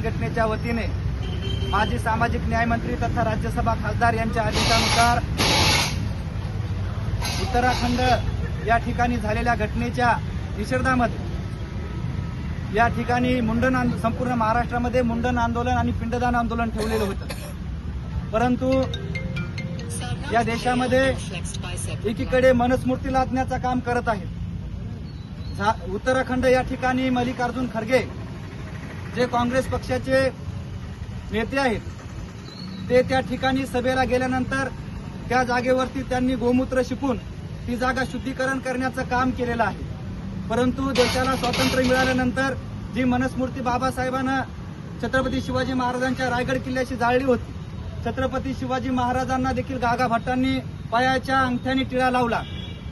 घटनेच्या वतीने माजी सामाजिक न्याय मंत्री तथा राज्यसभा खासदार यांच्या आदेशानुसार उत्तराखंड या ठिकाणी झालेल्या घटनेच्या निषेधामध्ये या ठिकाणी संपूर्ण महाराष्ट्रामध्ये मुंडन आंदोलन आणि पिंडदान आंदोलन ठेवलेलं होतं। परंतु या देशामध्ये एकीकडे मनुस्मृती लादण्याचं काम करत आहे। उत्तराखंड या ठिकाणी मल्लिकार्जुन खरगे जे काँग्रेस पक्षाचे नेते आहेत ते त्या ठिकाणी सभेला गेल्यानंतर त्या जागेवरती त्यांनी गोमूत्र शिकून ती जागा शुद्धीकरण करण्याचं काम केलेलं आहे। परंतु देशाला स्वातंत्र्य मिळाल्यानंतर जी मनुस्मृती बाबासाहेबांना छत्रपती शिवाजी महाराजांच्या रायगड किल्ल्याशी जाळली होती, छत्रपती शिवाजी महाराजांना देखील गागा भट्टांनी पायाच्या अंगठ्याने टिळा लावला,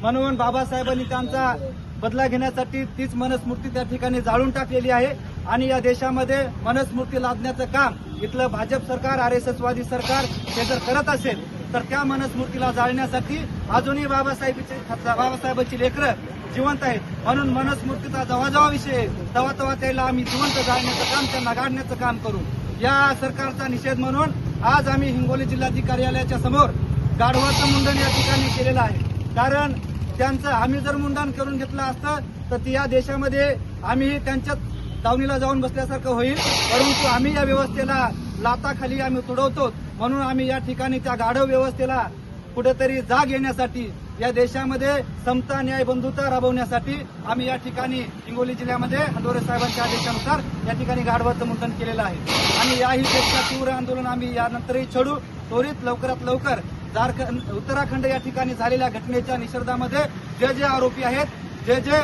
म्हणून बाबासाहेबांनी त्यांचा बदला घेण्यासाठी तीच मनुस्मृती त्या ठिकाणी जाळून टाकलेली आहे। आणि या देशामध्ये मनुस्मृती लादण्याचं काम इथलं भाजप सरकार, आरएसएसवादी सरकार हे जर करत असेल तर त्या मनुस्मृतीला जाळण्यासाठी अजूनही बाबासाहेबांची लेकरं जिवंत आहेत। म्हणून मनुस्मृतीचा जेव्हा विषय तेव्हा त्याला आम्ही जिवंत जाळण्याचं काम, त्यांना गाडण्याचं काम करू। या सरकारचा निषेध म्हणून आज आम्ही हिंगोली जिल्हाधिकारी कार्यालयाच्या समोर गाढवाचं मुंडन या ठिकाणी केलेलं आहे। कारण त्यांचं आम्ही जर मुंडन करून घेतलं असतं तर ती या देशामध्ये आम्ही त्यांच्या दावणीला जाऊन बसल्यासारखं होईल। परंतु आम्ही या व्यवस्थेला लाताखाली आम्ही तुडवतो, म्हणून आम्ही या ठिकाणी त्या गाढव व्यवस्थेला कुठेतरी जाग येण्यासाठी, या देशामध्ये समता न्याय बंधुता राबवण्यासाठी आम्ही या ठिकाणी हिंगोली जिल्ह्यामध्ये हंदोरे साहेबांच्या आदेशानुसार या ठिकाणी गाढवाचं मुंडन केलेलं आहे। आणि याही पेक्षा तीव्र आंदोलन आम्ही यानंतरही छेडू। त्वरित लवकरात लवकर उत्तराखंड या ठिकाणी झालेल्या घटनेच्या निषेधामध्ये जे आरोपी आहेत, जे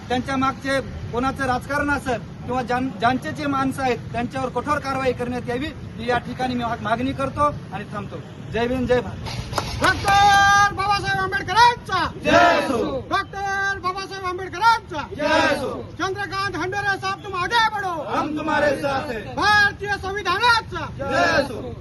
त्यांच्या मागचे कोणाचं राजकारण असेल किंवा ज्यांचे जे माणसं आहेत त्यांच्यावर कठोर कारवाई करण्यात यावी ही या ठिकाणी मी मागणी करतो आणि थांबतो। जय भीम, जय भारत। डॉक्टर बाबासाहेब आंबेडकरांचा जय असो। डॉक्टर बाबासाहेब आंबेडकरांचा जय असो। चंद्रकांत हंडोरे साहब तुम आगे बढ़ो, हम तुम्हारे साथ हैं। भारतीय संविधानाचा जय असो।